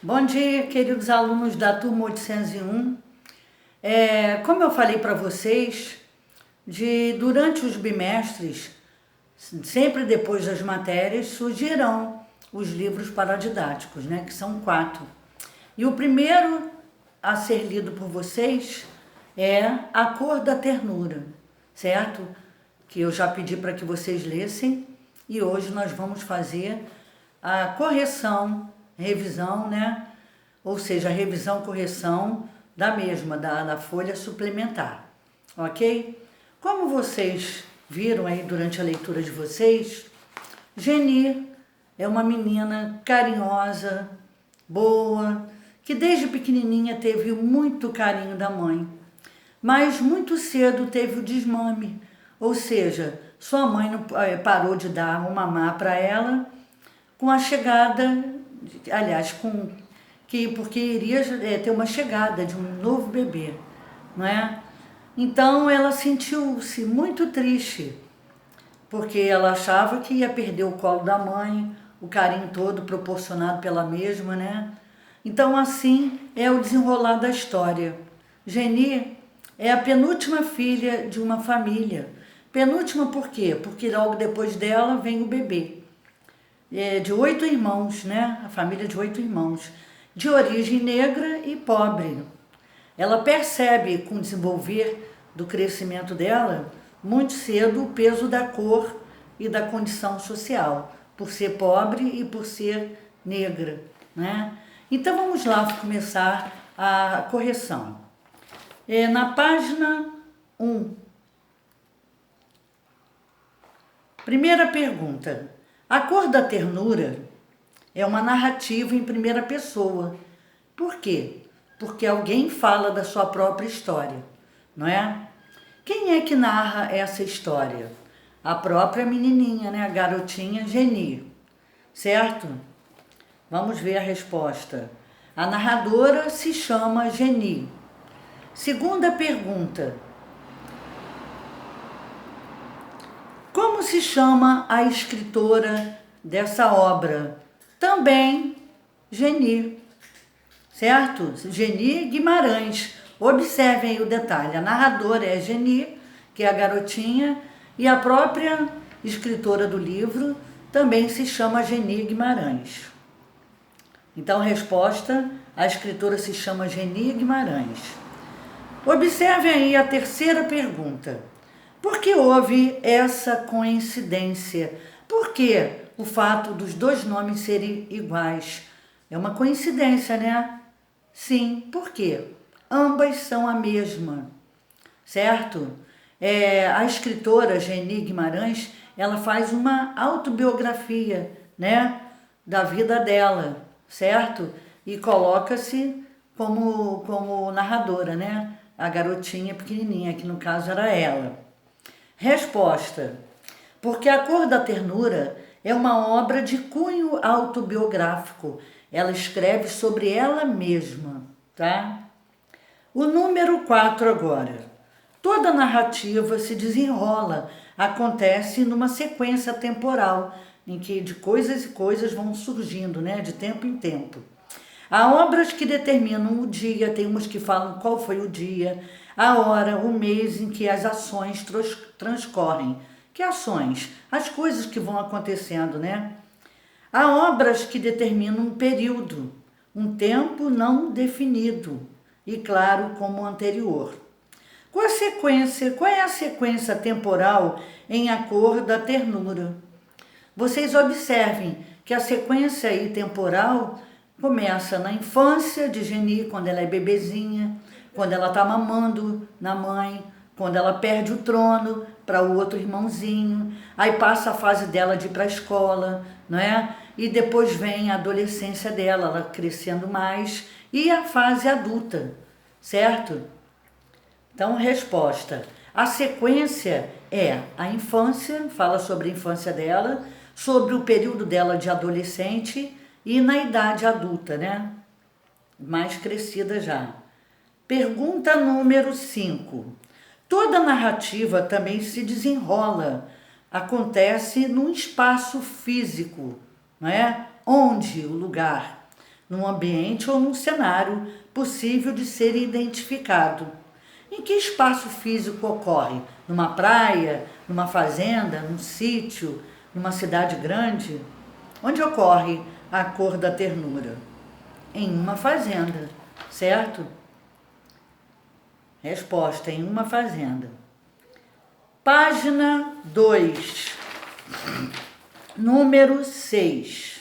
Bom dia, queridos alunos da turma 801. Como eu falei para vocês, durante os bimestres, sempre depois das matérias, surgirão os livros paradidáticos, né, que são 4. E o primeiro a ser lido por vocês é A Cor da Ternura, certo? Que eu já pedi para que vocês lessem e hoje nós vamos fazer a correção, revisão, né? Ou seja, a revisão, correção da mesma, da folha suplementar, ok? Como vocês viram aí durante a leitura de vocês, Geni é uma menina carinhosa, boa, que desde pequenininha teve muito carinho da mãe, mas muito cedo teve o desmame, ou seja, sua mãe parou de dar o mamar para ela com a chegada, aliás, porque iria ter uma chegada de um novo bebê, não é? Então ela sentiu-se muito triste, porque ela achava que ia perder o colo da mãe, o carinho todo proporcionado pela mesma, né? Então assim é o desenrolar da história. Geni é a penúltima filha de uma família. Penúltima por quê? Porque logo depois dela vem o bebê. De 8 irmãos, né? A família de 8 irmãos, de origem negra e pobre. Ela percebe, com o desenvolver do crescimento dela, muito cedo o peso da cor e da condição social, por ser pobre e por ser negra, né? Então vamos lá começar a correção. Na página 1. Primeira pergunta. A Cor da Ternura é uma narrativa em primeira pessoa. Por quê? Porque alguém fala da sua própria história, não é? Quem é que narra essa história? A própria menininha, né? A garotinha Geni, certo? Vamos ver a resposta. A narradora se chama Geni. Segunda pergunta. Como se chama a escritora dessa obra? Também Geni, certo? Geni Guimarães. Observem aí o detalhe. A narradora é Geni, que é a garotinha, e a própria escritora do livro também se chama Geni Guimarães. Então, a resposta, a escritora se chama Geni Guimarães. Observem aí a terceira pergunta. Por que houve essa coincidência? Por que o fato dos dois nomes serem iguais? É uma coincidência, né? Sim, por quê? Ambas são a mesma, certo? A escritora Geni Guimarães, ela faz uma autobiografia, né, da vida dela, certo? E coloca-se como narradora, né? A garotinha pequenininha, que no caso era ela. Resposta. Porque A Cor da Ternura é uma obra de cunho autobiográfico. Ela escreve sobre ela mesma, tá? O número 4 agora. Toda narrativa se desenrola, acontece numa sequência temporal, em que de coisas e coisas vão surgindo, né, de tempo em tempo. Há obras que determinam o dia, tem umas que falam qual foi o dia, a hora, o mês em que as ações transcorrem. Que ações? As coisas que vão acontecendo, né? Há obras que determinam um período, um tempo não definido e claro como o anterior. Qual é a sequência temporal em A Cor da Ternura? Vocês observem que a sequência aí temporal começa na infância de Geni, quando ela é bebezinha, quando ela está mamando na mãe, quando ela perde o trono para o outro irmãozinho, aí passa a fase dela de ir para a escola, não é? E depois vem a adolescência dela, ela crescendo mais, e a fase adulta, certo? Então, resposta. A sequência é a infância, fala sobre a infância dela, sobre o período dela de adolescente e na idade adulta, né? Mais crescida já. Pergunta número 5. Toda narrativa também se desenrola, acontece num espaço físico, não é? Onde o lugar? num ambiente ou num cenário possível de ser identificado. Em que espaço físico ocorre? Numa praia, numa fazenda, num sítio, numa cidade grande? Onde ocorre a cor da ternura? Em uma fazenda, certo? Resposta: em uma fazenda. Página 2, número 6.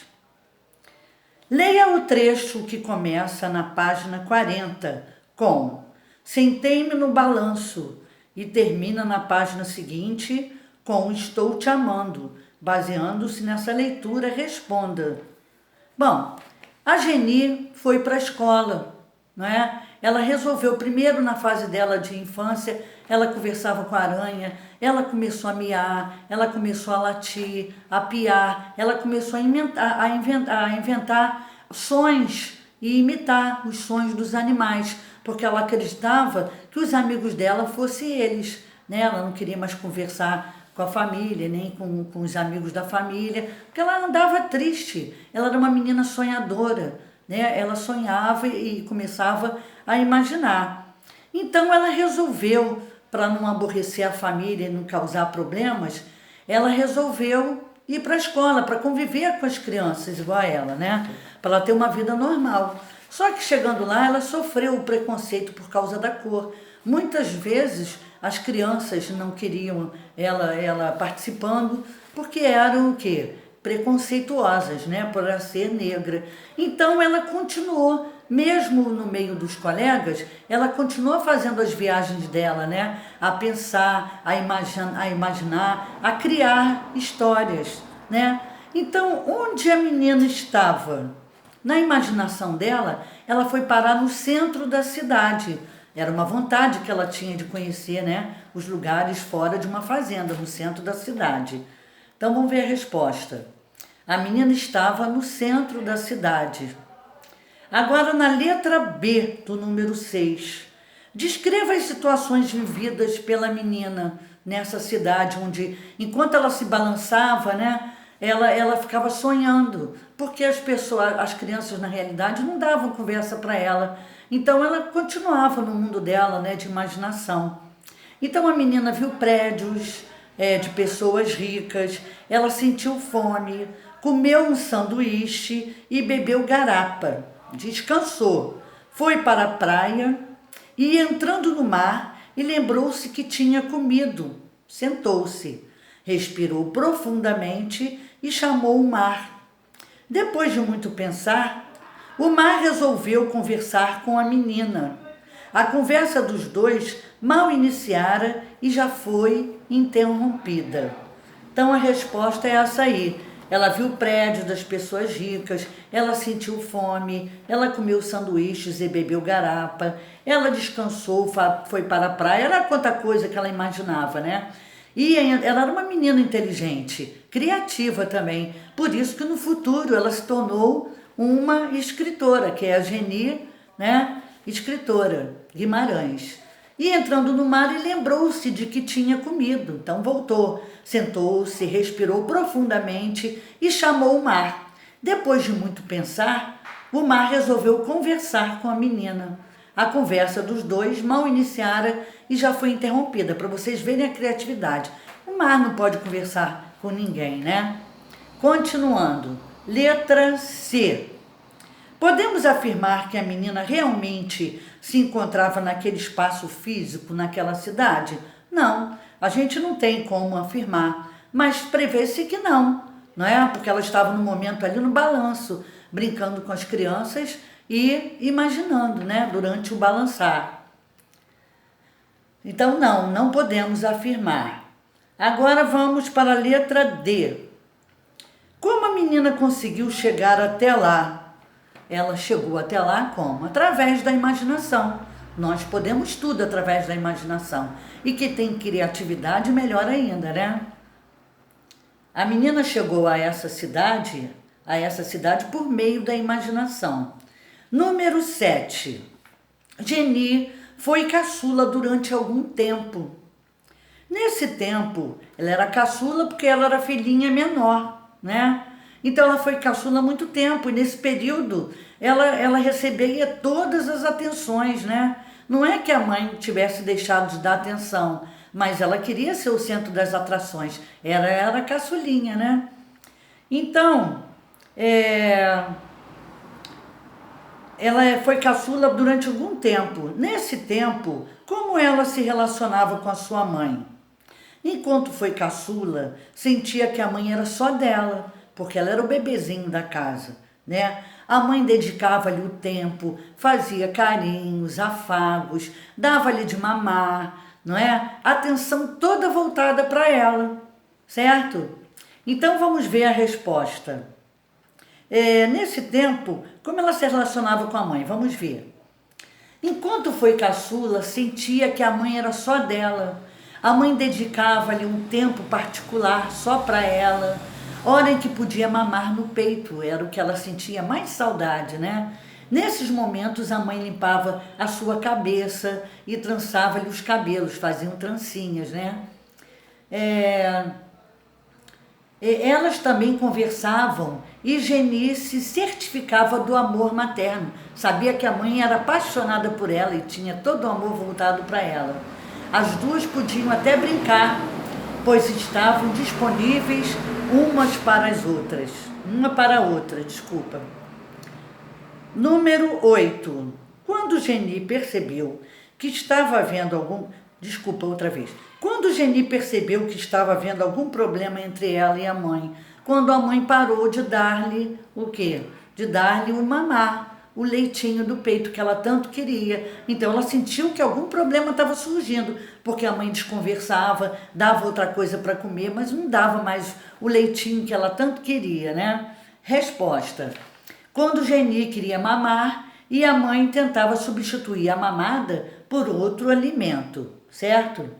Leia o trecho que começa na página 40 com "Sentei-me no balanço" e termina na página seguinte com "Estou te amando". Baseando-se nessa leitura, responda. Bom, a Geni foi para a escola, não é? Ela resolveu, primeiro na fase dela de infância, ela conversava com a aranha, ela começou a miar, ela começou a latir, a piar, ela começou a inventar sons e imitar os sons dos animais, porque ela acreditava que os amigos dela fossem eles, né? Ela não queria mais conversar com a família, nem com os amigos da família, porque ela andava triste, ela era uma menina sonhadora, né? Ela sonhava e começava a imaginar. Então ela resolveu, para não aborrecer a família e não causar problemas, ela resolveu ir para a escola, para conviver com as crianças igual a ela, né? Para ela ter uma vida normal. Só que chegando lá, ela sofreu o preconceito por causa da cor. Muitas vezes as crianças não queriam ela participando porque eram o quê? Preconceituosas, né? Por ela ser negra. Então ela continuou, mesmo no meio dos colegas, ela continuou fazendo as viagens dela, né? A pensar, a imaginar, a criar histórias, né? Então, onde a menina estava? Na imaginação dela, ela foi parar no centro da cidade. Era uma vontade que ela tinha de conhecer, né, os lugares fora de uma fazenda, no centro da cidade. Então vamos ver a resposta. A menina estava no centro da cidade. Agora na letra B do número 6. Descreva as situações vividas pela menina nessa cidade, onde enquanto ela se balançava, né, ela ficava sonhando, porque as crianças na realidade não davam conversa para ela. Então ela continuava no mundo dela, né, de imaginação. Então a menina viu prédios de pessoas ricas, ela sentiu fome, comeu um sanduíche e bebeu garapa. Descansou, foi para a praia e entrando no mar e lembrou-se que tinha comido. Sentou-se, respirou profundamente e chamou o mar. Depois de muito pensar, o mar resolveu conversar com a menina. A conversa dos dois mal iniciara e já foi interrompida. Então a resposta é essa aí. Ela viu o prédio das pessoas ricas, ela sentiu fome, ela comeu sanduíches e bebeu garapa, ela descansou, foi para a praia, era quanta coisa que ela imaginava, né? E ela era uma menina inteligente, criativa também, por isso que no futuro ela se tornou uma escritora, que é a Geni, né? Escritora, Guimarães. E entrando no mar, ele lembrou-se de que tinha comido. Então voltou, sentou-se, respirou profundamente e chamou o mar. Depois de muito pensar, o mar resolveu conversar com a menina. A conversa dos dois mal iniciara e já foi interrompida, para vocês verem a criatividade. O mar não pode conversar com ninguém, né? Continuando. Letra C. Podemos afirmar que a menina realmente se encontrava naquele espaço físico, naquela cidade? Não, a gente não tem como afirmar, mas prevê-se que não é? Porque ela estava no momento ali no balanço, brincando com as crianças e imaginando, né, durante o balançar. Então não podemos afirmar. Agora vamos para a letra D. Como a menina conseguiu chegar até lá? Ela chegou até lá como? Através da imaginação. Nós podemos tudo através da imaginação. E que tem criatividade, melhor ainda, né? A menina chegou a essa cidade por meio da imaginação. Número 7. Geni foi caçula durante algum tempo. Nesse tempo, ela era caçula porque ela era filhinha menor, né? Então ela foi caçula há muito tempo e nesse período ela recebia todas as atenções, né? Não é que a mãe tivesse deixado de dar atenção, mas ela queria ser o centro das atrações. Era a caçulinha, né? Então, ela foi caçula durante algum tempo. Nesse tempo, como ela se relacionava com a sua mãe? Enquanto foi caçula, sentia que a mãe era só dela, porque ela era o bebezinho da casa, né? A mãe dedicava-lhe o tempo, fazia carinhos, afagos, dava-lhe de mamar, não é? Atenção toda voltada para ela, certo? Então vamos ver a resposta. Nesse tempo, como ela se relacionava com a mãe? Vamos ver. Enquanto foi caçula, sentia que a mãe era só dela. A mãe dedicava-lhe um tempo particular só para ela, hora em que podia mamar no peito, era o que ela sentia mais saudade, né? Nesses momentos, a mãe limpava a sua cabeça e trançava-lhe os cabelos, faziam trancinhas, né? Elas também conversavam e Geni se certificava do amor materno. Sabia que a mãe era apaixonada por ela e tinha todo o amor voltado para ela. As duas podiam até brincar, pois estavam disponíveis umas para as outras. Uma para a outra, desculpa. Número 8. Quando Geni percebeu que estava havendo algum... Desculpa, outra vez. Quando Geni percebeu que estava havendo algum problema entre ela e a mãe, quando a mãe parou de dar-lhe o quê? De dar-lhe o mamar, o leitinho do peito que ela tanto queria. Então ela sentiu que algum problema estava surgindo, porque a mãe desconversava, dava outra coisa para comer, mas não dava mais o leitinho que ela tanto queria, né? Resposta. Quando Geni queria mamar e a mãe tentava substituir a mamada por outro alimento, certo?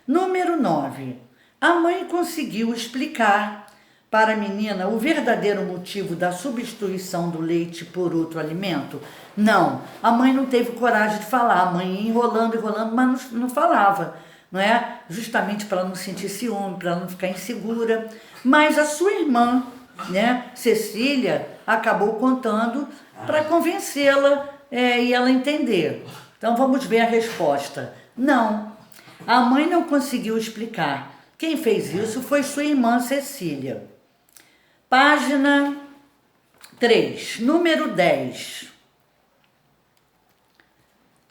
Número 9. A mãe conseguiu explicar para a menina o verdadeiro motivo da substituição do leite por outro alimento? Não, a mãe não teve coragem de falar, a mãe ia enrolando, mas não falava, não é? Justamente para ela não sentir ciúme, para ela não ficar insegura. Mas a sua irmã, né, Cecília, acabou contando para convencê-la e ela entender. Então vamos ver a resposta. Não, a mãe não conseguiu explicar. Quem fez isso foi sua irmã Cecília. Página 3, número 10.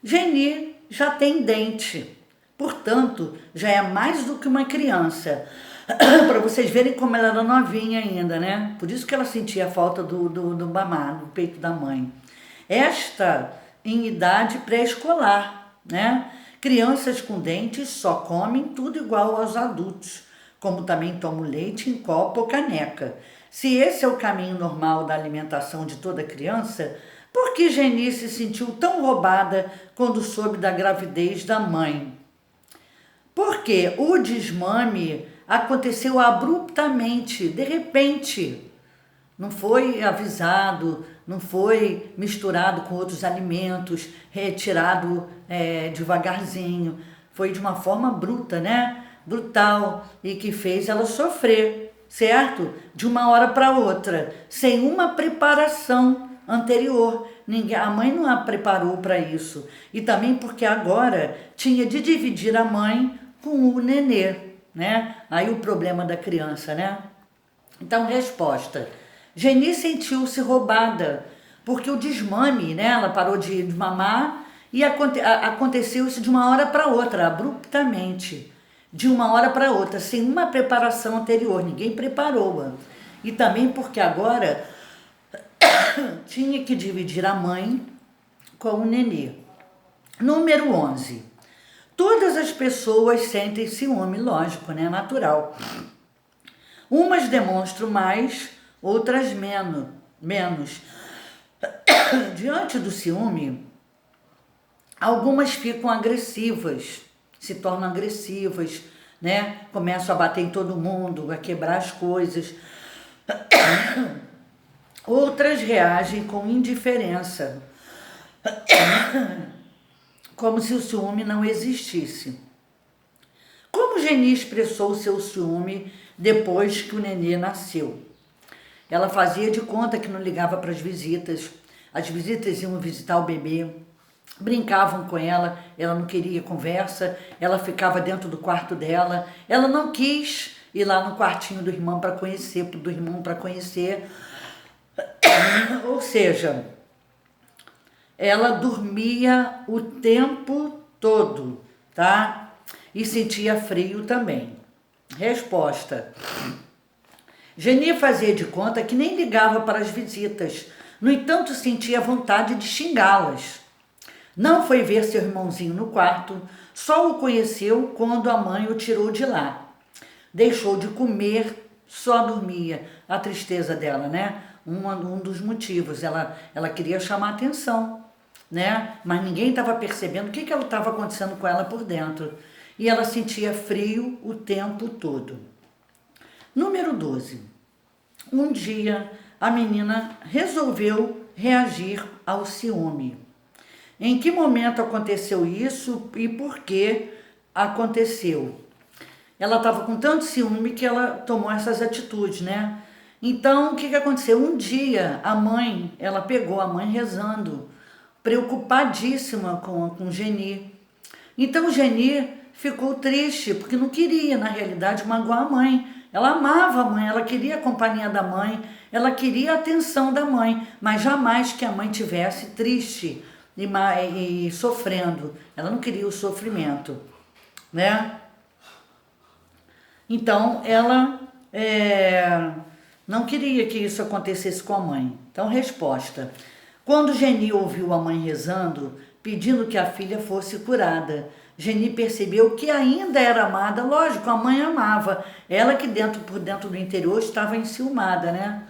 Geni já tem dente, portanto, já é mais do que uma criança. Para vocês verem como ela era novinha ainda, né? Por isso que ela sentia a falta do mamar no peito da mãe. Esta em idade pré-escolar, né? Crianças com dentes só comem tudo igual aos adultos, como também tomam leite em copo ou caneca. Se esse é o caminho normal da alimentação de toda criança, por que Geni se sentiu tão roubada quando soube da gravidez da mãe? Porque o desmame aconteceu abruptamente, de repente. Não foi avisado, não foi misturado com outros alimentos, retirado devagarzinho. Foi de uma forma bruta, né? Brutal, e que fez ela sofrer, certo? De uma hora para outra, sem uma preparação anterior. A mãe não a preparou para isso. E também porque agora tinha de dividir a mãe com o nenê, né? Aí o problema da criança, né? Então, resposta. Geni sentiu-se roubada, porque o desmame, né? Ela parou de mamar e aconteceu isso de uma hora para outra, abruptamente. De uma hora para outra, sem uma preparação anterior, ninguém preparou-a. E também porque agora tinha que dividir a mãe com o nenê. Número 11. Todas as pessoas sentem ciúme, lógico, né? Natural. Umas demonstram mais, outras menos. Diante do ciúme, algumas ficam agressivas, se tornam agressivas, né? Começam a bater em todo mundo, a quebrar as coisas. Outras reagem com indiferença, como se o ciúme não existisse. Como Geni expressou seu ciúme depois que o nenê nasceu? Ela fazia de conta que não ligava para as visitas. as visitas iam visitar o bebê, brincavam com ela, ela não queria conversa, ela ficava dentro do quarto dela, ela não quis ir lá no quartinho do irmão para conhecer, ou seja, ela dormia o tempo todo, tá? E sentia frio também. Resposta: Geni fazia de conta que nem ligava para as visitas, no entanto sentia vontade de xingá-las. Não foi ver seu irmãozinho no quarto, só o conheceu quando a mãe o tirou de lá. Deixou de comer, só dormia. A tristeza dela, né? Um dos motivos, ela queria chamar atenção, né? Mas ninguém estava percebendo o que estava acontecendo com ela por dentro. E ela sentia frio o tempo todo. Número 12. Um dia, a menina resolveu reagir ao ciúme. Em que momento aconteceu isso e por que aconteceu? Ela estava com tanto ciúme que ela tomou essas atitudes, né? Então, o que aconteceu? Um dia, ela pegou a mãe rezando, preocupadíssima com Geni. Então, o Geni ficou triste, porque não queria, na realidade, magoar a mãe. Ela amava a mãe, ela queria a companhia da mãe, ela queria a atenção da mãe, mas jamais que a mãe tivesse triste e sofrendo. Ela não queria o sofrimento, né? Então, ela não queria que isso acontecesse com a mãe. Então, resposta: quando Geni ouviu a mãe rezando, pedindo que a filha fosse curada, Geni percebeu que ainda era amada. Lógico, a mãe amava. Ela que por dentro do interior estava enciumada, né?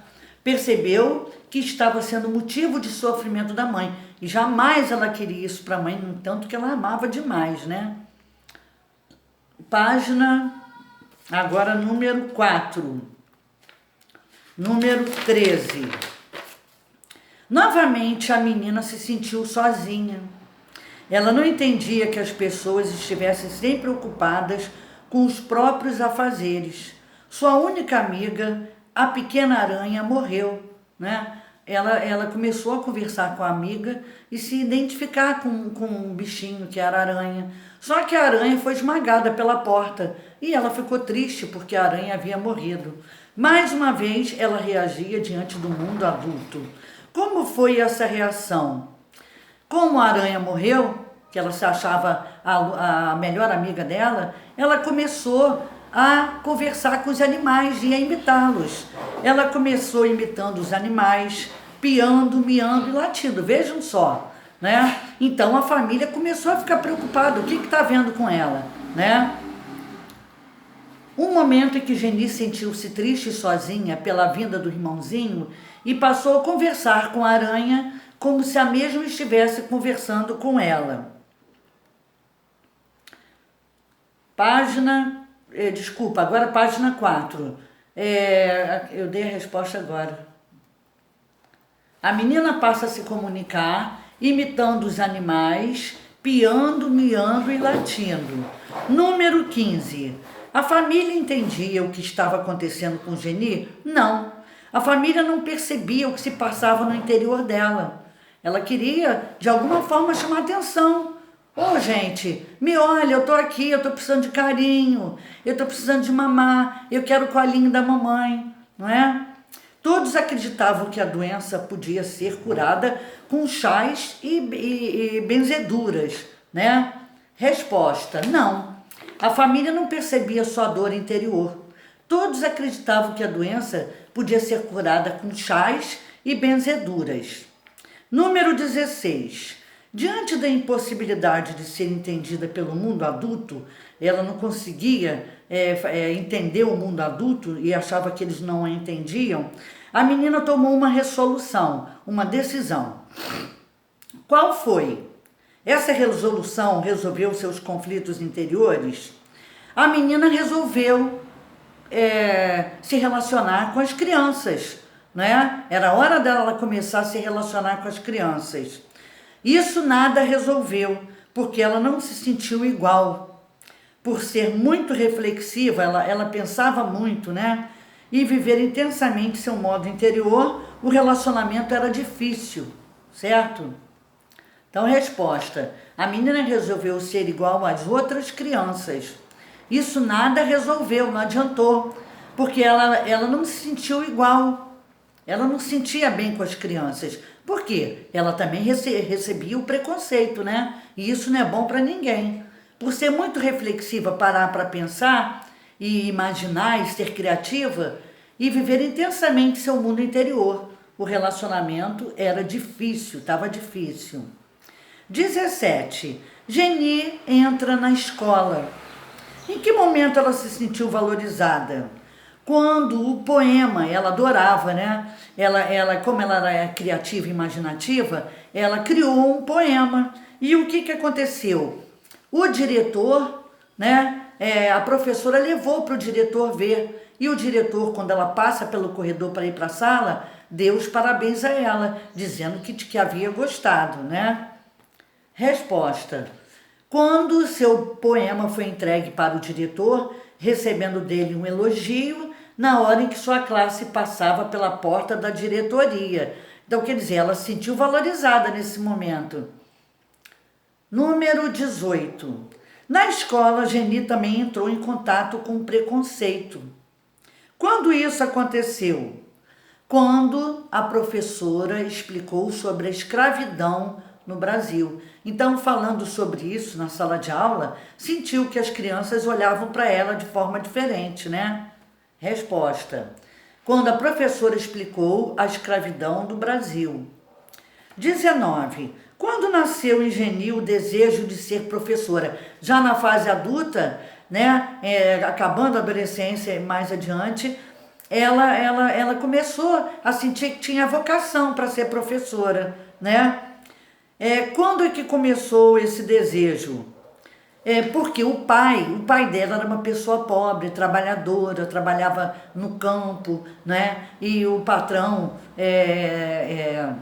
Percebeu que estava sendo motivo de sofrimento da mãe. E jamais ela queria isso para a mãe, no tanto que ela amava demais, né? Página, agora número 4. Número 13. Novamente a menina se sentiu sozinha. Ela não entendia que as pessoas estivessem sempre ocupadas com os próprios afazeres. Sua única amiga, a pequena aranha, morreu, né? Ela começou a conversar com a amiga e se identificar com um bichinho que era a aranha. Só que a aranha foi esmagada pela porta e ela ficou triste porque a aranha havia morrido. Mais uma vez ela reagia diante do mundo adulto. Como foi essa reação? Como a aranha morreu, que ela se achava a melhor amiga dela, ela começou a conversar com os animais e a imitá-los. Ela começou imitando os animais, piando, miando e latindo. Vejam só, né? Então a família começou a ficar preocupada. O que está vendo com ela, né? Um momento em que Geni sentiu-se triste e sozinha pela vinda do irmãozinho e passou a conversar com a aranha como se a mesma estivesse conversando com ela. Agora página 4. Eu dei a resposta agora. A menina passa a se comunicar imitando os animais, piando, miando e latindo. Número 15. A família entendia o que estava acontecendo com Geni? Não. A família não percebia o que se passava no interior dela. Ela queria, de alguma forma, chamar atenção. Gente, me olha, eu tô aqui, eu tô precisando de carinho, eu tô precisando de mamar, eu quero o colinho da mamãe, não é? Todos acreditavam que a doença podia ser curada com chás e benzeduras, né? Resposta: não. A família não percebia sua dor interior. Todos acreditavam que a doença podia ser curada com chás e benzeduras. Número 16. Diante da impossibilidade de ser entendida pelo mundo adulto, ela não conseguia entender o mundo adulto e achava que eles não a entendiam, a menina tomou uma resolução, uma decisão. Qual foi? Essa resolução resolveu seus conflitos interiores? A menina resolveu se relacionar com as crianças, né? Era hora dela começar a se relacionar com as crianças. Isso nada resolveu, porque ela não se sentiu igual. Por ser muito reflexiva, ela pensava muito, né? E viver intensamente seu modo interior, o relacionamento era difícil, certo? Então, resposta. A menina resolveu ser igual às outras crianças. Isso nada resolveu, não adiantou, porque ela não se sentiu igual. Ela não se sentia bem com as crianças. Por quê? Ela também recebia o preconceito, né? E isso não é bom para ninguém. Por ser muito reflexiva, parar para pensar e imaginar e ser criativa e viver intensamente seu mundo interior. O relacionamento era difícil, estava difícil. 17. Geni entra na escola. Em que momento ela se sentiu valorizada? Quando o poema, ela adorava, né? Como ela era criativa e imaginativa, ela criou um poema. E o que aconteceu? O diretor, né? A professora levou para o diretor ver. E o diretor, quando ela passa pelo corredor para ir para a sala, deu os parabéns a ela, dizendo que havia gostado, né? Resposta. Quando seu poema foi entregue para o diretor, recebendo dele um elogio, na hora em que sua classe passava pela porta da diretoria. Então, quer dizer, ela se sentiu valorizada nesse momento. Número 18. Na escola, Geni também entrou em contato com o preconceito. Quando isso aconteceu? Quando a professora explicou sobre a escravidão no Brasil. Então, falando sobre isso na sala de aula, sentiu que as crianças olhavam para ela de forma diferente, né? Resposta. Quando a professora explicou a escravidão do Brasil. 19. Quando nasceu em Geni o desejo de ser professora? Já na fase adulta, né? Acabando a adolescência e mais adiante, ela começou a sentir que tinha vocação para ser professora, né? Quando é que começou esse desejo? Porque o pai dela era uma pessoa pobre, trabalhadora, trabalhava no campo, né? E o patrão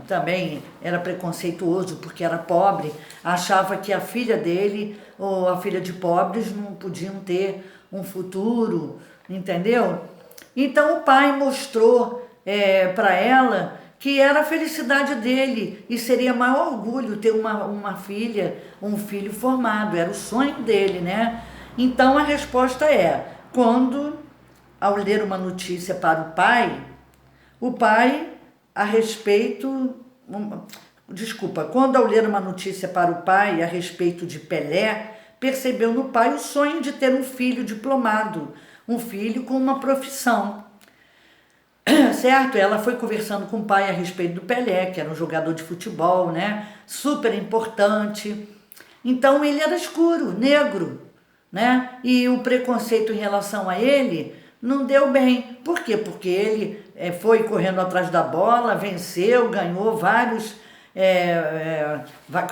também era preconceituoso porque era pobre, achava que a filha dele ou a filha de pobres não podiam ter um futuro, entendeu? Então o pai mostrou para ela que era a felicidade dele e seria maior orgulho ter uma filha, um filho formado, era o sonho dele, né? Então a resposta quando, ao ler uma notícia para o pai, quando ao ler uma notícia para o pai a respeito de Pelé, percebeu no pai o sonho de ter um filho diplomado, um filho com uma profissão. Certo? Ela foi conversando com o pai a respeito do Pelé, que era um jogador de futebol, né? Super importante. Então ele era escuro, negro, né? E o preconceito em relação a ele não deu bem. Por quê? Porque ele foi correndo atrás da bola, venceu, ganhou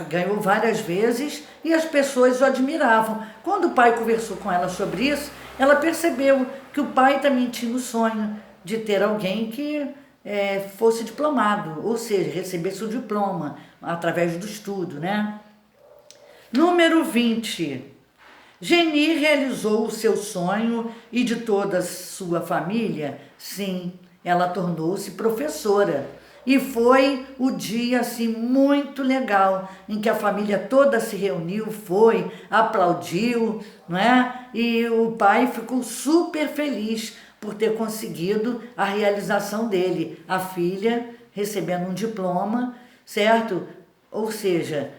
ganhou várias vezes e as pessoas o admiravam. Quando o pai conversou com ela sobre isso, ela percebeu que o pai também tinha o sonho de ter alguém que fosse diplomado, ou seja, recebesse o diploma através do estudo, né? Número 20. Geni realizou o seu sonho e de toda a sua família? Sim, ela tornou-se professora. E foi o dia assim muito legal, em que a família toda se reuniu, aplaudiu, não é? E o pai ficou super feliz por ter conseguido a realização dele, a filha recebendo um diploma, certo? Ou seja,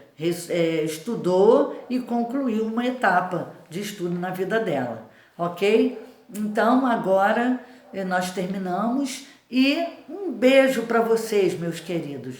estudou e concluiu uma etapa de estudo na vida dela, ok? Então agora nós terminamos e um beijo para vocês, meus queridos.